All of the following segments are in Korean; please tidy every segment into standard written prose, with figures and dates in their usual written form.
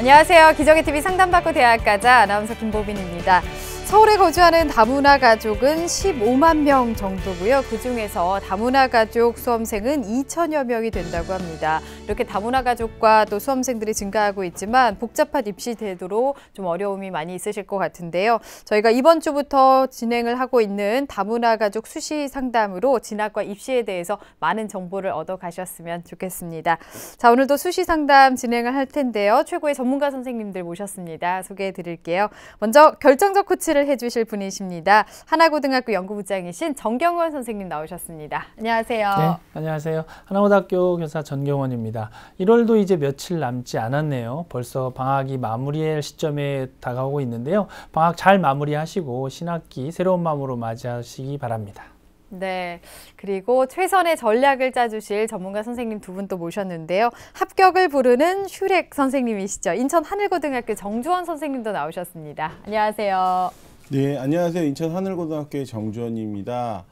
안녕하세요. 기적의 TV 상담받고 대학 가자 아나운서 김보빈입니다. 서울에 거주하는 다문화 가족은 15만 명 정도고요. 그중에서 다문화 가족 수험생은 2천여 명이 된다고 합니다. 이렇게 다문화 가족과 또 수험생들이 증가하고 있지만 복잡한 입시 제도로 좀 어려움이 많이 있으실 것 같은데요. 저희가 이번 주부터 진행을 하고 있는 다문화 가족 수시 상담으로 진학과 입시에 대해서 많은 정보를 얻어가셨으면 좋겠습니다. 자, 오늘도 수시 상담 진행을 할 텐데요. 최고의 전문가 선생님들 모셨습니다. 소개해 드릴게요. 먼저 결정적 코치를 해주실 분이십니다. 하나고등학교 연구부장이신 정경원 선생님 나오셨습니다. 안녕하세요. 네, 안녕하세요. 하나고등학교 교사 전경원입니다. 1월도 이제 며칠 남지 않았네요. 벌써 방학이 마무리할 시점에 다가오고 있는데요. 방학 잘 마무리하시고 신학기 새로운 마음으로 맞이하시기 바랍니다. 네, 그리고 최선의 전략을 짜주실 전문가 선생님 두 분 또 모셨는데요. 합격을 부르는 슈렉 선생님이시죠. 인천 하늘고등학교 정주원 선생님도 나오셨습니다. 안녕하세요. 네, 안녕하세요. 인천 하늘고등학교의 정주원입니다.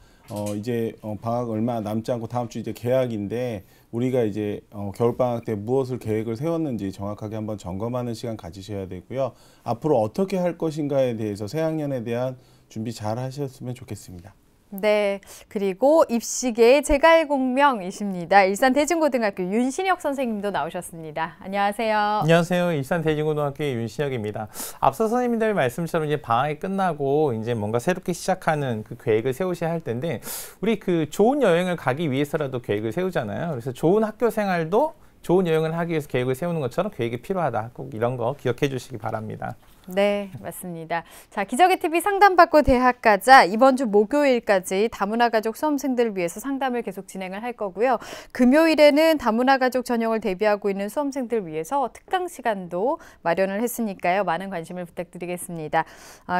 이제 방학 얼마 남지 않고 다음 주 이제 개학인데 우리가 이제 겨울방학 때 무엇을 계획을 세웠는지 정확하게 한번 점검하는 시간 가지셔야 되고요. 앞으로 어떻게 할 것인가에 대해서 새학년에 대한 준비 잘 하셨으면 좋겠습니다. 네, 그리고 입시계의 제갈공명이십니다. 일산대중고등학교 윤신혁 선생님도 나오셨습니다. 안녕하세요. 안녕하세요. 일산대중고등학교의 윤신혁입니다. 앞서 선생님들 말씀처럼 이제 방학이 끝나고 이제 뭔가 새롭게 시작하는 그 계획을 세우셔야 할 텐데, 우리 그 좋은 여행을 가기 위해서라도 계획을 세우잖아요. 그래서 좋은 학교 생활도 좋은 여행을 하기 위해서 계획을 세우는 것처럼 계획이 필요하다. 꼭 이런 거 기억해 주시기 바랍니다. 네, 맞습니다. 자, 기적의 TV 상담받고 대학 가자 이번 주 목요일까지 다문화 가족 수험생들을 위해서 상담을 계속 진행을 할 거고요. 금요일에는 다문화 가족 전형을 대비하고 있는 수험생들을 위해서 특강 시간도 마련을 했으니까요. 많은 관심을 부탁드리겠습니다.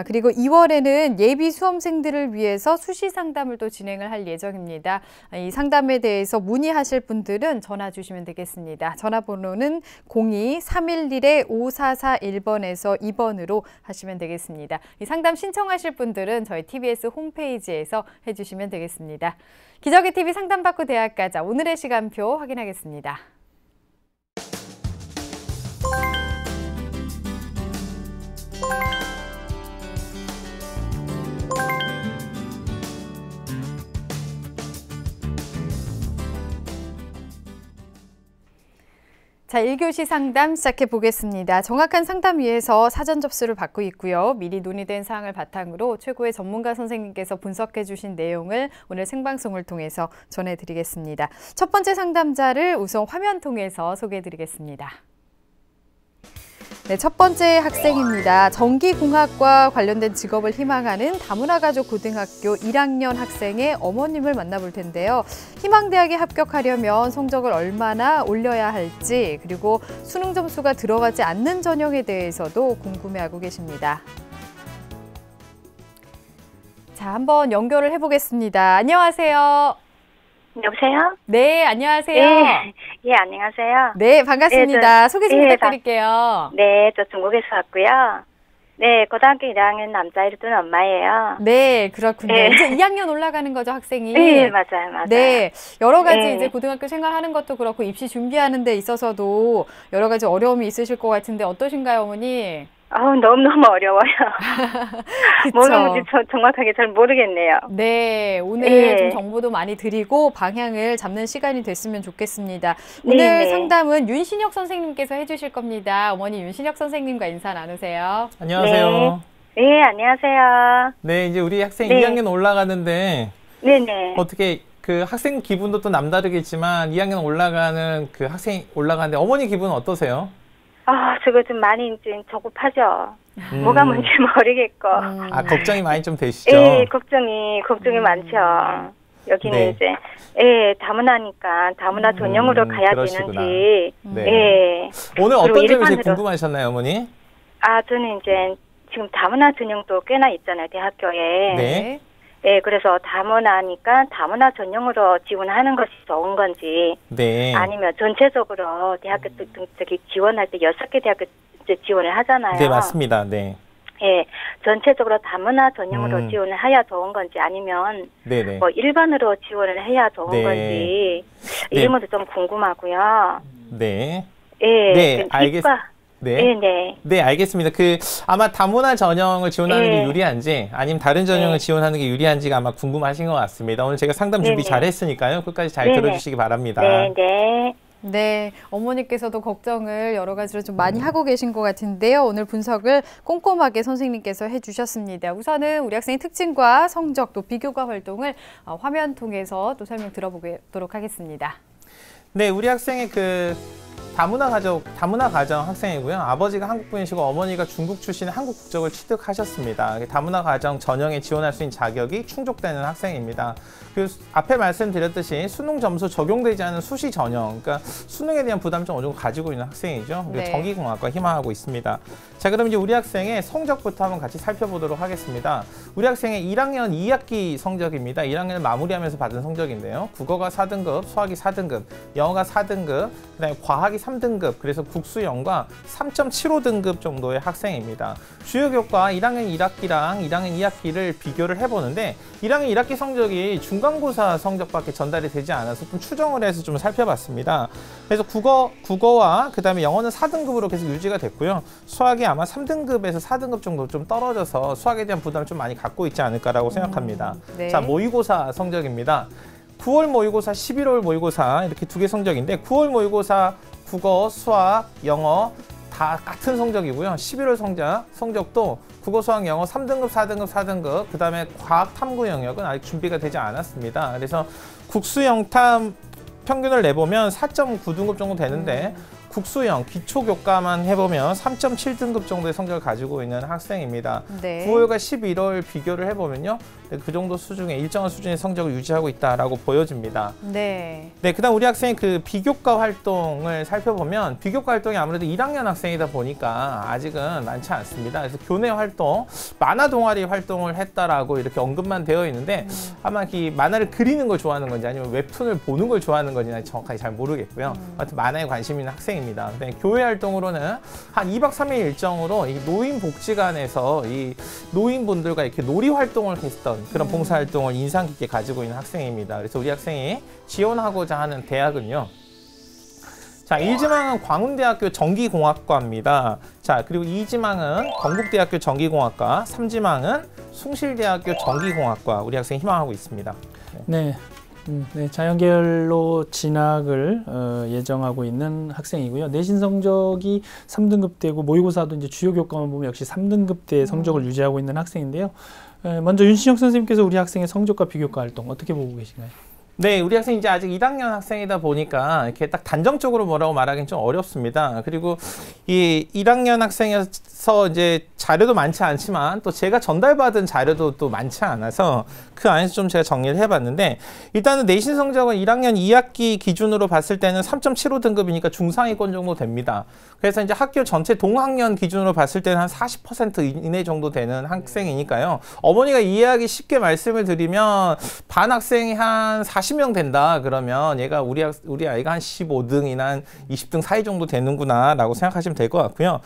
그리고 2월에는 예비 수험생들을 위해서 수시 상담을 또 진행을 할 예정입니다. 이 상담에 대해서 문의하실 분들은 전화 주시면 되겠습니다. 전화번호는 02-311-5441번에서 2번 으로 하시면 되겠습니다. 이 상담 신청하실 분들은 저희 TBS 홈페이지에서 해주시면 되겠습니다. 기적의 TV 상담받고 대학 가자 오늘의 시간표 확인하겠습니다. 자, 1교시 상담 시작해 보겠습니다. 정확한 상담 위해서 사전 접수를 받고 있고요. 미리 논의된 사항을 바탕으로 최고의 전문가 선생님께서 분석해 주신 내용을 오늘 생방송을 통해서 전해드리겠습니다. 첫 번째 상담자를 우선 화면 통해서 소개해 드리겠습니다. 네, 첫 번째 학생입니다. 전기공학과 관련된 직업을 희망하는 다문화 가족 고등학교 1학년 학생의 어머님을 만나볼 텐데요. 희망대학에 합격하려면 성적을 얼마나 올려야 할지, 그리고 수능 점수가 들어가지 않는 전형에 대해서도 궁금해하고 계십니다. 자, 한번 연결을 해보겠습니다. 안녕하세요. 여보세요? 네, 안녕하세요. 네, 예, 안녕하세요. 네, 반갑습니다. 소개 좀 부탁드릴게요. 네, 저 중국에서 왔고요. 네, 고등학교 1학년 남자아이를 둔 엄마예요. 네, 그렇군요. 네. 이제 2학년 올라가는 거죠, 학생이? 네, 맞아요. 네, 여러 가지 네. 이제 고등학교 생활하는 것도 그렇고 입시 준비하는 데 있어서도 여러 가지 어려움이 있으실 것 같은데 어떠신가요, 어머니? 너무너무 어려워요. 모르는 문제 정확하게 잘 모르겠네요. 네, 오늘 네. 좀 정보도 많이 드리고 방향을 잡는 시간이 됐으면 좋겠습니다. 오늘 네. 상담은 윤신혁 선생님께서 해주실 겁니다. 어머니 윤신혁 선생님과 인사 나누세요. 안녕하세요. 네, 안녕하세요. 네, 이제 우리 학생 네. 2학년 올라가는데 네네. 어떻게 그 학생 기분도 또 남다르겠지만 2학년 올라가는 그 학생이 올라가는데 어머니 기분은 어떠세요? 저거 좀 많이 좀 조급하죠. 뭐가 뭔지 모르겠고. 걱정이 많이 좀 되시죠? 예, 걱정이 많죠. 여기는 네. 이제, 다문화니까 다문화 전형으로 가야 그러시구나. 되는지. 네. 예. 오늘 어떤 점이 제일 일반으로. 궁금하셨나요, 어머니? 저는 이제 지금 다문화 전형도 꽤나 있잖아요, 대학교에. 네. 예, 그래서 다문화니까 다문화 전형으로 지원하는 것이 좋은 건지, 네. 아니면 전체적으로 대학교 지원할 때 6개 대학교 이제 지원을 하잖아요. 네, 맞습니다. 네. 예, 전체적으로 다문화 전형으로 지원을 해야 좋은 건지, 아니면 네네. 뭐 일반으로 지원을 해야 좋은 네. 건지, 네. 이런 것도 좀 궁금하고요. 네. 예, 네, 알겠습니다. 네. 네. 네, 알겠습니다. 아마 다문화 전형을 지원하는 게 네. 유리한지 아니면 다른 전형을 네. 지원하는 게 유리한지가 아마 궁금하신 것 같습니다. 오늘 제가 상담 준비 네네. 잘 했으니까요. 끝까지 잘 네네. 들어주시기 바랍니다. 네. 네, 어머니께서도 걱정을 여러 가지로 좀 많이 하고 계신 것 같은데요. 오늘 분석을 꼼꼼하게 선생님께서 해주셨습니다. 우선은 우리 학생의 특징과 성적 또 비교과 활동을 화면 통해서 또 설명 들어보도록 하겠습니다. 네, 우리 학생의 다문화 가정 학생이고요. 아버지가 한국 분이시고 어머니가 중국 출신의 한국 국적을 취득하셨습니다. 다문화 가정 전형에 지원할 수 있는 자격이 충족되는 학생입니다. 앞에 말씀드렸듯이 수능 점수 적용되지 않은 수시 전형, 그러니까 수능에 대한 부담 좀 어느 정도 가지고 있는 학생이죠. 그리고 네. 전기공학과 희망하고 있습니다. 자, 그럼 이제 우리 학생의 성적부터 한번 같이 살펴보도록 하겠습니다. 우리 학생의 1학년 2학기 성적입니다. 1학년을 마무리하면서 받은 성적인데요. 국어가 4등급, 수학이 4등급, 영어가 4등급, 그다음에 과학이 3등급, 그래서 국수영과 3.75등급 정도의 학생입니다. 주요 교과 1학년 1학기랑 1학년 2학기를 비교를 해보는데 1학년 1학기 성적이 중간고사 성적밖에 전달이 되지 않아서 좀 추정을 해서 좀 살펴봤습니다. 그래서 국어와 그다음에 영어는 4등급으로 계속 유지가 됐고요. 수학이 아마 3등급에서 4등급 정도 좀 떨어져서 수학에 대한 부담을 좀 많이 갖고 있지 않을까라고 생각합니다. 네. 자, 모의고사 성적입니다. 9월 모의고사, 11월 모의고사 이렇게 두 개 성적인데 9월 모의고사 국어, 수학, 영어 다 같은 성적이고요. 11월 성적도 국어, 수학, 영어 3등급, 4등급, 4등급, 그 다음에 과학, 탐구 영역은 아직 준비가 되지 않았습니다. 그래서 국수, 영탐 평균을 내보면 4.9등급 정도 되는데 국수형 기초교과만 해보면 3.7등급 정도의 성적을 가지고 있는 학생입니다. 네. 9월과 11월 비교를 해보면요. 그 정도 수준의 일정한 수준의 성적을 유지하고 있다라고 보여집니다. 네. 네, 그다음 우리 학생의 비교과 활동을 살펴보면 비교과 활동이 아무래도 1학년 학생이다 보니까 아직은 많지 않습니다. 그래서 교내 활동, 만화 동아리 활동을 했다라고 이렇게 언급만 되어 있는데 아마 만화를 그리는 걸 좋아하는 건지 아니면 웹툰을 보는 걸 좋아하는 건지 정확하게 잘 모르겠고요. 하여튼 만화에 관심 있는 학생입니다. 네, 교회 활동으로는 한 2박 3일 일정으로 이 노인복지관에서 이 노인분들과 이렇게 놀이 활동을 했던 그런 봉사활동을 인상 깊게 가지고 있는 학생입니다. 그래서 우리 학생이 지원하고자 하는 대학은요. 자, 1지망은 광운대학교 전기공학과입니다. 자, 그리고 2지망은 건국대학교 전기공학과, 3지망은 숭실대학교 전기공학과 우리 학생이 희망하고 있습니다. 네. 네, 자연계열로 진학을 예정하고 있는 학생이고요. 내신 성적이 3등급대고 모의고사도 이제 주요 교과만 보면 역시 3등급대 성적을 유지하고 있는 학생인데요. 먼저 윤신혁 선생님께서 우리 학생의 성적과 비교과 활동 어떻게 보고 계신가요? 네, 우리 학생이 이제 아직 1학년 학생이다 보니까 이렇게 딱 단정적으로 뭐라고 말하기는 좀 어렵습니다. 그리고 이 1학년 학생에서 이제 자료도 많지 않지만 또 제가 전달받은 자료도 또 많지 않아서 그 안에서 좀 제가 정리를 해봤는데 일단은 내신 성적은 1학년 2학기 기준으로 봤을 때는 3.75등급이니까 중상위권 정도 됩니다. 그래서 이제 학교 전체 동학년 기준으로 봤을 때는 한 40% 이내 정도 되는 학생이니까요. 어머니가 이해하기 쉽게 말씀을 드리면 반 학생이 한 40명 된다 그러면 얘가 우리 아이가 한 15등이나 한 20등 사이 정도 되는구나 라고 생각하시면 될 것 같고요.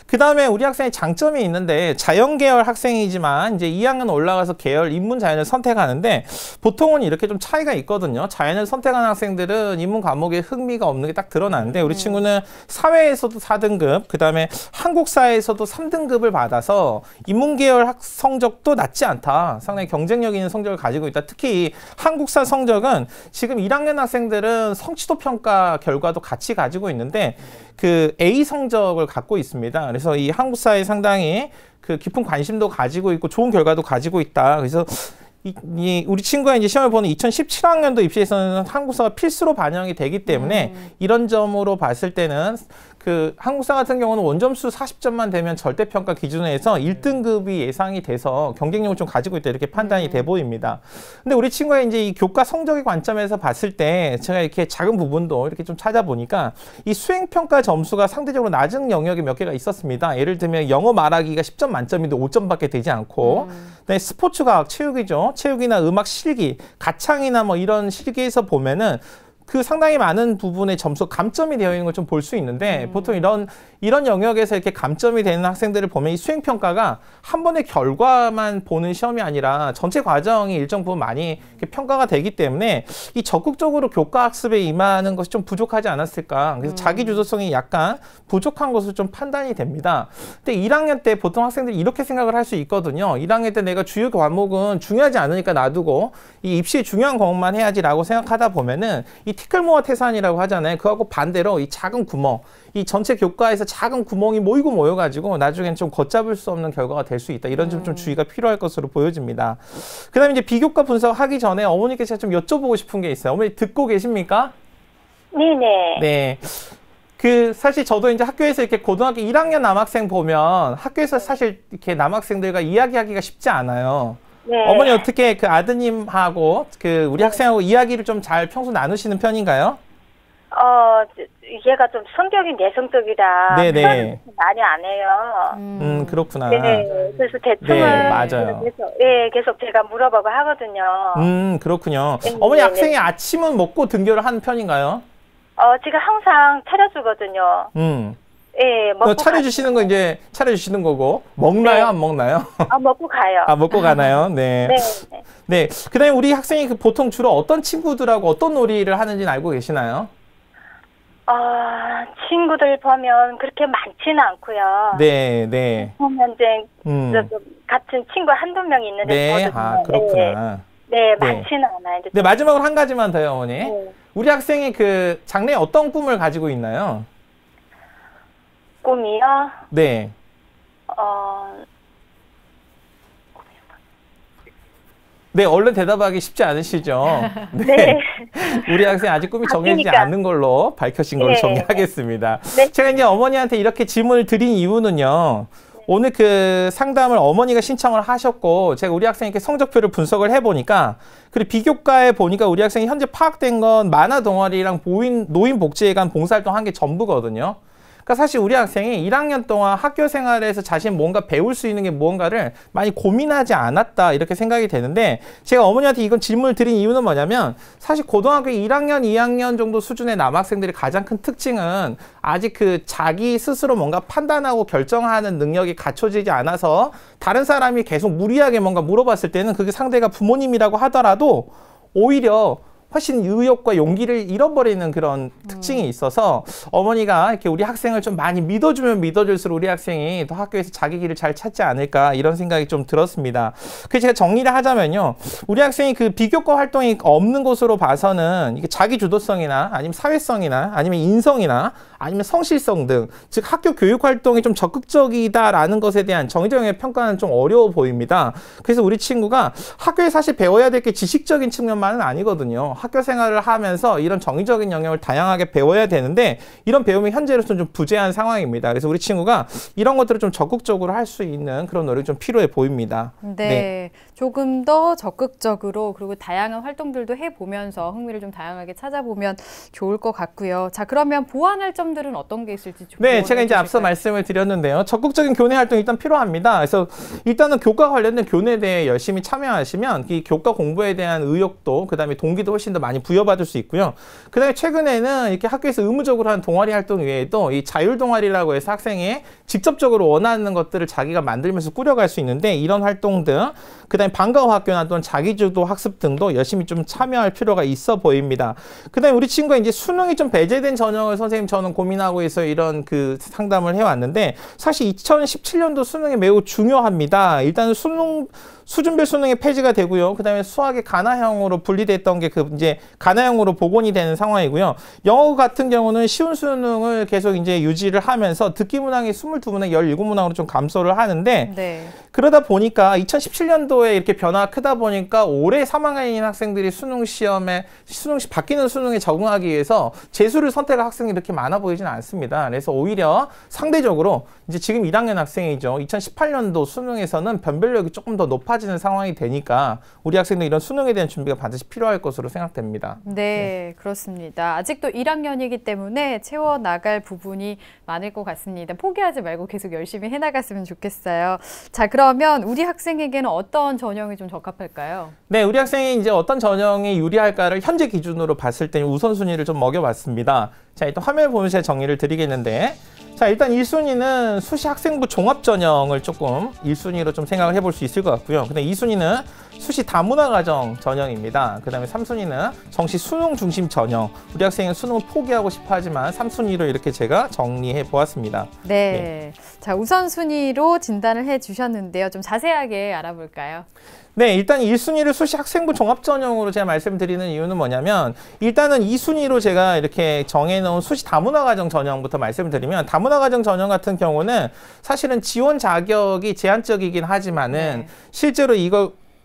그 다음에 우리 학생의 장점이 있는데 자연계열 학생이지만 이제 2학년 올라가서 계열 인문 자연을 선택하는데 보통은 이렇게 좀 차이가 있거든요. 자연을 선택하는 학생들은 인문 과목에 흥미가 없는 게 딱 드러나는데 우리 친구는 사회에서도 4등급 그 다음에 한국사에서도 3등급을 받아서 인문계열 성적도 낮지 않다. 상당히 경쟁력 있는 성적을 가지고 있다. 특히 한국사 성적은 지금 1학년 학생들은 성취도 평가 결과도 같이 가지고 있는데 그 A 성적을 갖고 있습니다. 그래서 이 한국사에 상당히 그 깊은 관심도 가지고 있고 좋은 결과도 가지고 있다. 그래서 우리 친구가 이제 시험을 보는 2017학년도 입시에서는 한국사가 필수로 반영이 되기 때문에 이런 점으로 봤을 때는 그 한국사 같은 경우는 원점수 40점만 되면 절대평가 기준에서 1등급이 예상이 돼서 경쟁력을 좀 가지고 있다 이렇게 판단이 돼 보입니다. 근데 우리 친구가 이제 이 교과 성적의 관점에서 봤을 때 제가 이렇게 작은 부분도 이렇게 좀 찾아보니까 이 수행평가 점수가 상대적으로 낮은 영역이 몇 개가 있었습니다. 예를 들면 영어 말하기가 10점 만점인데 5점밖에 되지 않고 네, 스포츠과학, 체육이죠. 체육이나 음악 실기, 가창이나 뭐 이런 실기에서 보면은 그 상당히 많은 부분의 점수 감점이 되어 있는 걸 좀 볼 수 있는데 보통 이런 이런 영역에서 이렇게 감점이 되는 학생들을 보면 이 수행평가가 한 번의 결과만 보는 시험이 아니라 전체 과정이 일정 부분 많이 이렇게 평가가 되기 때문에 이 적극적으로 교과 학습에 임하는 것이 좀 부족하지 않았을까. 그래서 자기 주도성이 약간 부족한 것으로 좀 판단이 됩니다. 근데 1학년 때 보통 학생들이 이렇게 생각을 할 수 있거든요. 1학년 때 내가 주요 과목은 중요하지 않으니까 놔두고 이 입시에 중요한 과목만 해야지라고 생각하다 보면은 이 티끌모아 태산이라고 하잖아요. 그거하고 반대로 이 작은 구멍, 이 전체 교과에서 작은 구멍이 모여가지고 나중엔 좀 걷잡을 수 없는 결과가 될 수 있다. 이런 점 좀 주의가 필요할 것으로 보여집니다. 그다음에 이제 비교과 분석하기 전에 어머니께 제가 좀 여쭤보고 싶은 게 있어요. 어머니 듣고 계십니까? 네네. 네. 사실 저도 이제 학교에서 이렇게 고등학교 1학년 남학생 보면 학교에서 사실 이렇게 남학생들과 이야기하기가 쉽지 않아요. 네. 어머니 어떻게 그 아드님하고 우리 학생하고 이야기를 좀 잘 평소 나누시는 편인가요? 얘가 좀 성격이 내성적이라 네네. 많이 안 해요. 그렇구나. 네. 그래서 대충은 네, 맞아요. 계속 제가 물어보고 하거든요. 그렇군요. 네, 어머니 네, 학생이 네. 아침은 먹고 등교를 하는 편인가요? 제가 항상 차려주거든요. 예, 먹고 차려주시는 거 이제 차려주시는 거고 먹나요? 네. 안 먹나요? 먹고 가요. 먹고 가나요? 네. 네. 네. 그다음에 우리 학생이 보통 주로 어떤 친구들하고 어떤 놀이를 하는지는 알고 계시나요? 친구들 보면 그렇게 많지는 않고요. 네, 네. 보면 이제 같은 친구 한두 명 있는데 네, 그렇구나. 네, 많지는 않아요. 네, 마지막으로 한 가지만 더요, 어머니. 네. 우리 학생이 장래에 어떤 꿈을 가지고 있나요? 꿈이요? 네. 네, 얼른 대답하기 쉽지 않으시죠? 네. 우리 학생 아직 꿈이 정해지지 바뀌니까. 않은 걸로 밝혀진 걸로 네. 정리하겠습니다. 네. 제가 이제 어머니한테 이렇게 질문을 드린 이유는요. 오늘 상담을 어머니가 신청을 하셨고 제가 우리 학생에게 성적표를 분석을 해보니까 그리고 비교과에 보니까 우리 학생이 현재 파악된 건 만화 동아리랑 노인복지회관 봉사활동 한 게 전부거든요. 그러니까 사실 우리 학생이 1학년 동안 학교 생활에서 자신 뭔가 배울 수 있는 게 무언가를 많이 고민하지 않았다 이렇게 생각이 되는데 제가 어머니한테 이건 질문을 드린 이유는 뭐냐면 사실 고등학교 1학년, 2학년 정도 수준의 남학생들의 가장 큰 특징은 아직 자기 스스로 뭔가 판단하고 결정하는 능력이 갖춰지지 않아서 다른 사람이 계속 무리하게 뭔가 물어봤을 때는 그게 상대가 부모님이라고 하더라도 오히려 훨씬 의욕과 용기를 잃어버리는 그런 특징이 있어서 어머니가 이렇게 우리 학생을 좀 많이 믿어주면 믿어줄수록 우리 학생이 더 학교에서 자기 길을 잘 찾지 않을까 이런 생각이 좀 들었습니다. 그래서 제가 정리를 하자면요. 우리 학생이 비교과 활동이 없는 것으로 봐서는 이게 자기 주도성이나 아니면 사회성이나 아니면 인성이나 아니면 성실성 등 즉 학교 교육 활동이 좀 적극적이다라는 것에 대한 정의적인 평가는 좀 어려워 보입니다. 그래서 우리 친구가 학교에 사실 배워야 될 게 지식적인 측면만은 아니거든요. 학교 생활을 하면서 이런 정의적인 영역을 다양하게 배워야 되는데 이런 배움이 현재로서는 좀 부재한 상황입니다. 그래서 우리 친구가 이런 것들을 좀 적극적으로 할 수 있는 그런 노력이 좀 필요해 보입니다. 네, 조금 더 적극적으로 그리고 다양한 활동들도 해보면서 흥미를 좀 다양하게 찾아보면 좋을 것 같고요. 자, 그러면 보완할 점들은 어떤 게 있을지 좀 네, 제가 이제 앞서 말씀을 드렸는데요. 적극적인 교내 활동이 일단 필요합니다. 그래서 일단은 교과 관련된 교내에 대해 열심히 참여하시면 이 교과 공부에 대한 의욕도 그다음에 동기도 훨씬 더 많이 부여받을 수 있고요. 그다음에 최근에는 이렇게 학교에서 의무적으로 하는 동아리 활동 외에도 이 자율 동아리라고 해서 학생이 직접적으로 원하는 것들을 자기가 만들면서 꾸려갈 수 있는데 이런 활동 등 그다음에 방과후 학교나 또는 자기주도 학습 등도 열심히 좀 참여할 필요가 있어 보입니다. 그다음에 우리 친구가 이제 수능이 좀 배제된 전형을 선생님 저는 고민하고 있어 이런 상담을 해왔는데 사실 2017년도 수능이 매우 중요합니다. 일단은 수준별 수능이 폐지가 되고요. 그다음에 수학이 가나형으로 분리됐던 게 이제 가나형으로 복원이 되는 상황이고요. 영어 같은 경우는 쉬운 수능을 계속 이제 유지를 하면서 듣기 문항이 22문항, 17문항으로 좀 감소를 하는데 네. 그러다 보니까 2017년도에 이렇게 변화가 크다 보니까 올해 3학년인 학생들이 바뀌는 수능에 적응하기 위해서 재수를 선택할 학생이 이렇게 많아 보이지는 않습니다. 그래서 오히려 상대적으로 이제 지금 1학년 학생이죠. 2018년도 수능에서는 변별력이 조금 더 높아지는 상황이 되니까 우리 학생들 이런 수능에 대한 준비가 반드시 필요할 것으로 생각됩니다. 네, 그렇습니다. 아직도 1학년이기 때문에 채워나갈 부분이 많을 것 같습니다. 포기하지 말고 계속 열심히 해나갔으면 좋겠어요. 자, 그러면 우리 학생에게는 어떤 전형이 좀 적합할까요? 네, 우리 학생이 이제 어떤 전형이 유리할까를 현재 기준으로 봤을 때 우선순위를 좀 먹여봤습니다. 자, 일단 화면을 보면서 제가 정리를 드리겠는데 자, 일단 1순위는 수시 학생부 종합 전형을 조금 1순위로 좀 생각을 해볼 수 있을 것 같고요. 근데 2순위는 수시 다문화 과정 전형입니다. 그 다음에 3순위는 정시 수능 중심 전형. 우리 학생은 수능을 포기하고 싶어 하지만 3순위로 이렇게 제가 정리해 보았습니다. 네. 자, 우선순위로 진단을 해 주셨는데요. 좀 자세하게 알아볼까요? 네, 일단 1순위를 수시 학생부 종합 전형으로 제가 말씀드리는 이유는 뭐냐면 일단은 2순위로 제가 이렇게 정해놓은 수시 다문화 과정 전형부터 말씀드리면 다문화 과정 전형 같은 경우는 사실은 지원 자격이 제한적이긴 하지만은 실제로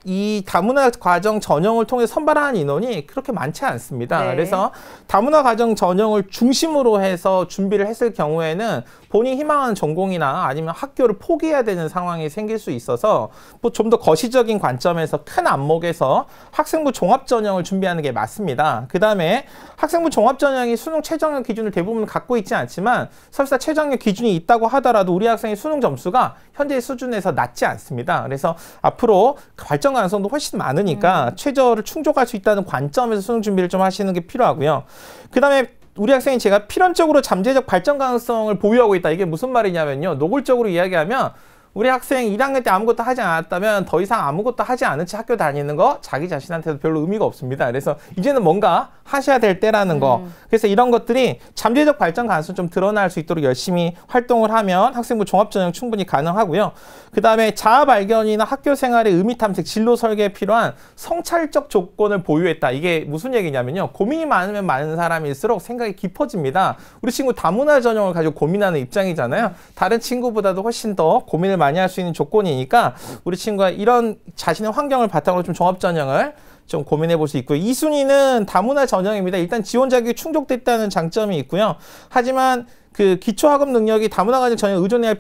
이 다문화 과정 전형을 통해 선발하는 인원이 그렇게 많지 않습니다. 네. 그래서 다문화 과정 전형을 중심으로 해서 준비를 했을 경우에는 본인이 희망하는 전공이나 아니면 학교를 포기해야 되는 상황이 생길 수 있어서 뭐 좀 더 거시적인 관점에서 큰 안목에서 학생부 종합 전형을 준비하는 게 맞습니다. 그 다음에 학생부 종합 전형이 수능 최저학력 기준을 대부분 갖고 있지 않지만 설사 최저학력 기준이 있다고 하더라도 우리 학생의 수능 점수가 현재 수준에서 낮지 않습니다. 그래서 앞으로 발전 가능성도 훨씬 많으니까 최저를 충족할 수 있다는 관점에서 수능 준비를 좀 하시는 게 필요하고요. 그 다음에 우리 학생이 제가 필연적으로 잠재적 발전 가능성을 보유하고 있다. 이게 무슨 말이냐면요. 노골적으로 이야기하면 우리 학생 1학년 때 아무것도 하지 않았다면 더 이상 아무것도 하지 않은 채 학교 다니는 거 자기 자신한테도 별로 의미가 없습니다. 그래서 이제는 뭔가 하셔야 될 때라는 거. 그래서 이런 것들이 잠재적 발전 가능성이 좀 드러날 수 있도록 열심히 활동을 하면 학생부 종합전형 충분히 가능하고요. 그 다음에 자아 발견이나 학교 생활의 의미 탐색, 진로 설계에 필요한 성찰적 조건을 보유했다. 이게 무슨 얘기냐면요. 고민이 많으면 많은 사람일수록 생각이 깊어집니다. 우리 친구 다문화 전형을 가지고 고민하는 입장이잖아요. 다른 친구보다도 훨씬 더 고민을 많이 할 수 있는 조건이니까 우리 친구가 이런 자신의 환경을 바탕으로 좀 종합 전형을 좀 고민해 볼 수 있고요. 2순위는 다문화 전형입니다. 일단 지원 자격이 충족됐다는 장점이 있고요. 하지만 그 기초 학업 능력이 다문화 과정 전형에 의존해야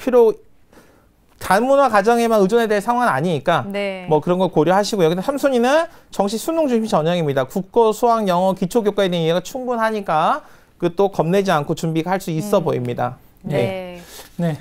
다문화 과정에만 의존해야 될 상황은 아니니까 뭐 그런 거 고려하시고요. 근데 3순위는 정시 수능 중심 전형입니다. 국어, 수학, 영어, 기초 교과에 대한 이해가 충분하니까 그 또 겁내지 않고 준비할 수 있어 보입니다. 네. 네,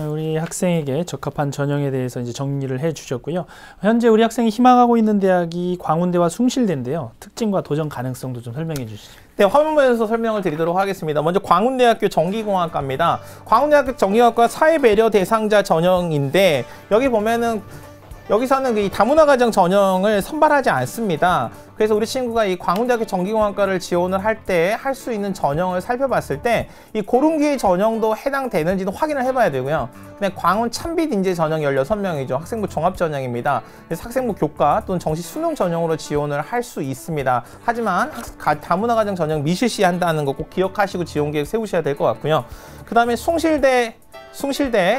우리 학생에게 적합한 전형에 대해서 이제 정리를 해주셨고요. 현재 우리 학생이 희망하고 있는 대학이 광운대와 숭실대인데요. 특징과 도전 가능성도 좀 설명해 주시죠. 네, 화면에서 설명을 드리도록 하겠습니다. 먼저 광운대학교 정기공학과입니다. 광운대학교 정기공학과 사회배려 대상자 전형인데 여기 보면은 여기서는 이 다문화 과정 전형을 선발하지 않습니다. 그래서 우리 친구가 이 광운대학교 정기공학과를 지원을 할 때 할 수 있는 전형을 살펴봤을 때 이 고른기회 전형도 해당되는지도 확인을 해봐야 되고요. 근데 광운 참빛 인재 전형 16명이죠. 학생부 종합 전형입니다. 그래서 학생부 교과 또는 정시 수능 전형으로 지원을 할 수 있습니다. 하지만 다문화 과정 전형 미실시한다는 거 꼭 기억하시고 지원 계획 세우셔야 될 것 같고요. 그 다음에 숭실대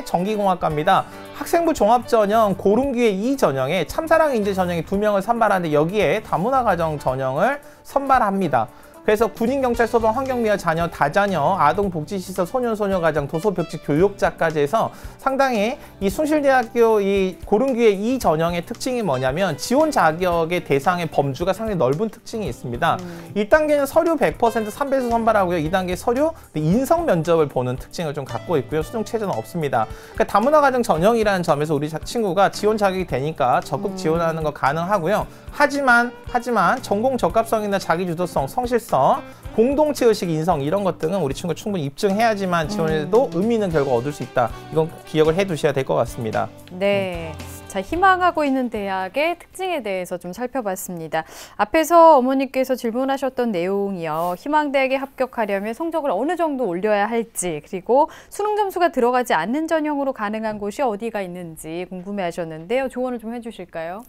정기공학과입니다. 학생부 종합전형 고른기회 2 전형에 참사랑 인재 전형에 2명을 선발하는데 여기에 다문화 과정 전형을 선발합니다. 그래서 군인, 경찰, 소방, 환경미화 자녀, 다자녀, 아동복지시설, 소년소녀가정, 도서벽지, 교육자까지 해서 상당히 이 숭실대학교 이 고른기회 2 전형의 특징이 뭐냐면 지원 자격의 대상의 범주가 상당히 넓은 특징이 있습니다. 1단계는 서류 100% 3배수 선발하고요. 2단계 서류 인성 면접을 보는 특징을 좀 갖고 있고요. 수능 최저는 없습니다. 그러니까 다문화 과정 전형이라는 점에서 우리 친구가 지원 자격이 되니까 적극 지원하는 거 가능하고요. 하지만 전공 적합성이나 자기주도성, 성실성, 공동체 의식, 인성 이런 것들은 우리 친구가 충분히 입증해야지만 지원해도 의미 있는 결과 얻을 수 있다. 이건 기억을 해두셔야 될 것 같습니다. 네. 자, 희망하고 있는 대학의 특징에 대해서 좀 살펴봤습니다. 앞에서 어머니께서 질문하셨던 내용이요. 희망대학에 합격하려면 성적을 어느 정도 올려야 할지, 그리고 수능 점수가 들어가지 않는 전형으로 가능한 곳이 어디가 있는지 궁금해하셨는데요. 조언을 좀 해주실까요?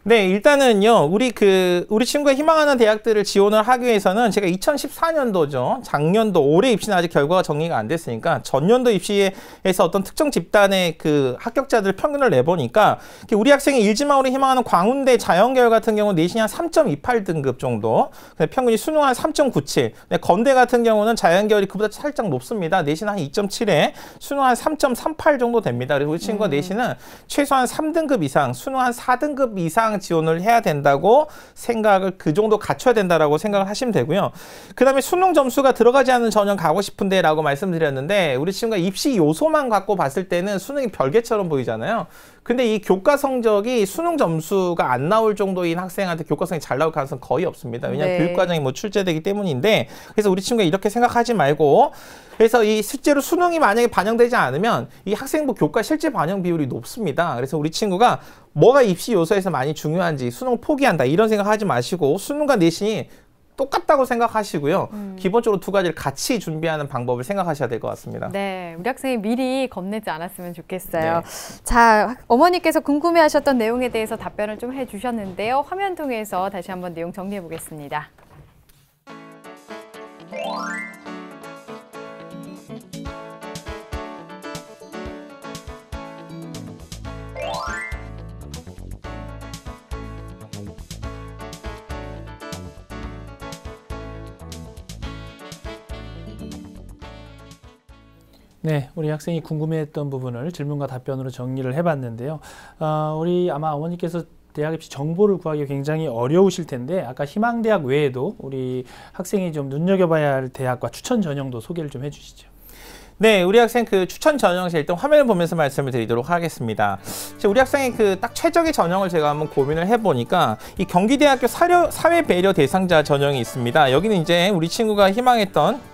네, 일단은요, 우리 친구가 희망하는 대학들을 지원을 하기 위해서는 제가 2014년도죠. 작년도 올해 입시는 아직 결과가 정리가 안 됐으니까 전년도 입시에서 어떤 특정 집단의 그 합격자들 평균을 내보니까 우리 학생이 일지망으로 희망하는 광운대 자연계열 같은 경우는 내신이 한 3.28등급 정도, 평균이 수능 한 3.97. 건대 같은 경우는 자연계열이 그보다 살짝 높습니다. 내신 한 2.7에 수능 한 3.38 정도 됩니다. 그래서 우리 친구가 내신은 최소한 3등급 이상, 수능 한 4등급 이상 지원을 해야 된다고 생각을 그 정도 갖춰야 된다라고 생각을 하시면 되고요. 그 다음에 수능 점수가 들어가지 않는 전형 가고 싶은데 라고 말씀드렸는데 우리 친구가 입시 요소만 갖고 봤을 때는 수능이 별개처럼 보이잖아요. 근데 이 교과 성적이 수능 점수가 안 나올 정도인 학생한테 교과성이 잘 나올 가능성은 거의 없습니다. 왜냐하면 교육과정이 뭐 출제되기 때문인데 그래서 우리 친구가 이렇게 생각하지 말고 그래서 이 실제로 수능이 만약에 반영되지 않으면 이 학생부 교과 실제 반영 비율이 높습니다. 그래서 우리 친구가 뭐가 입시 요소에서 많이 중요한지 수능을 포기한다 이런 생각하지 마시고 수능과 내신이 똑같다고 생각하시고요. 기본적으로 두 가지를 같이 준비하는 방법을 생각하셔야 될 것 같습니다. 네, 우리 학생이 미리 겁내지 않았으면 좋겠어요. 네. 자, 어머니께서 궁금해하셨던 내용에 대해서 답변을 좀 해주셨는데요. 화면 통해서 다시 한번 내용 정리해 보겠습니다. 네, 우리 학생이 궁금해했던 부분을 질문과 답변으로 정리를 해봤는데요. 우리 아마 어머니께서 대학 입시 정보를 구하기 굉장히 어려우실 텐데 아까 희망대학 외에도 우리 학생이 좀 눈여겨봐야 할 대학과 추천 전형도 소개를 좀 해주시죠. 네, 우리 학생 그 추천 전형을 일단 화면을 보면서 말씀을 드리도록 하겠습니다. 우리 학생의 그 딱 최적의 전형을 제가 한번 고민을 해보니까 이 경기대학교 사회배려 대상자 전형이 있습니다. 여기는 이제 우리 친구가 희망했던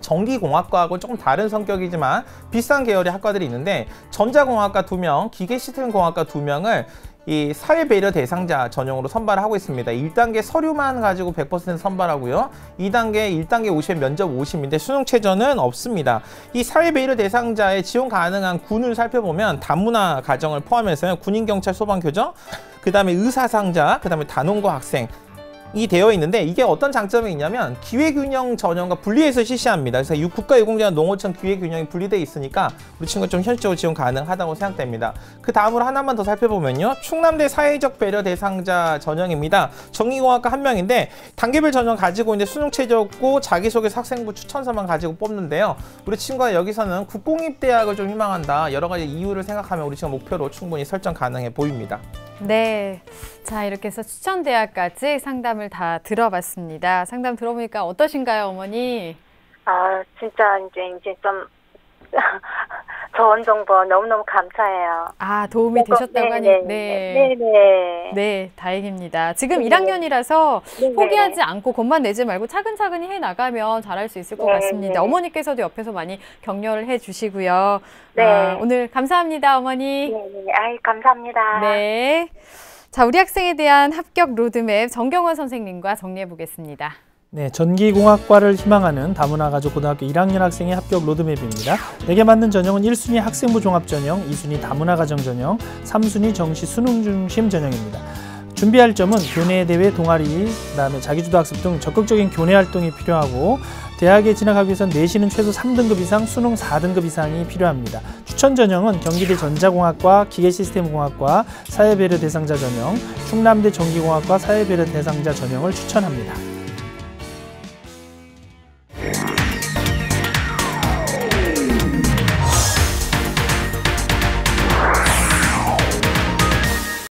전기공학과하고 조금 다른 성격이지만 비슷한 계열의 학과들이 있는데 전자공학과 2명, 기계시스템공학과 2명을 이 사회배려 대상자 전형으로 선발을 하고 있습니다. 1단계 서류만 가지고 100% 선발하고요. 2단계, 1단계 50, 면접 50인데 수능 최저는 없습니다. 이 사회배려 대상자에 지원 가능한 군을 살펴보면 다문화 가정을 포함해서요. 군인, 경찰, 소방, 교정, 그 다음에 의사상자, 그 다음에 단원고 학생 이 되어 있는데 이게 어떤 장점이 있냐면 기회균형 전형과 분리해서 실시합니다. 그래서 국가유공자와 농어촌 기회균형이 분리되어 있으니까 우리 친구가 좀 현실적으로 지원 가능하다고 생각됩니다. 그 다음으로 하나만 더 살펴보면요. 충남대 사회적 배려 대상자 전형입니다. 전기공학과 1명인데 단계별 전형 가지고 있는데 수능 최저고 자기소개서 학생부 추천서만 가지고 뽑는데요. 우리 친구가 여기서는 국공립대학을 좀 희망한다. 여러 가지 이유를 생각하면 우리 친구 목표로 충분히 설정 가능해 보입니다. 네, 자 이렇게 해서 추천 대학까지 상담을 다 들어봤습니다. 상담 들어보니까 어떠신가요, 어머니? 아, 진짜 이제 좀 좋은 정보 너무너무 감사해요. 아, 도움이 되셨다고 하니 네, 다행입니다. 지금 1학년이라서 포기하지 않고 겁만 내지 말고 차근차근히 해나가면 잘할 수 있을 것 같습니다. 어머니께서도 옆에서 많이 격려를 해주시고요. 네. 오늘 감사합니다, 어머니. 네, 아이, 감사합니다. 네. 자, 우리 학생에 대한 합격 로드맵 정경원 선생님과 정리해 보겠습니다. 네, 전기공학과를 희망하는 다문화 가족 고등학교 1학년 학생의 합격 로드맵입니다. 내게 맞는 전형은 1순위 학생부 종합 전형, 2순위 다문화 가정 전형, 3순위 정시 수능 중심 전형입니다. 준비할 점은 교내 대회, 동아리, 그다음에 자기주도 학습 등 적극적인 교내 활동이 필요하고 대학에 진학하기 위해서는 내신은 최소 3등급 이상, 수능 4등급 이상이 필요합니다. 추천 전형은 경기대 전자공학과, 기계시스템공학과, 사회배려 대상자 전형, 충남대 전기공학과 사회배려 대상자 전형을 추천합니다.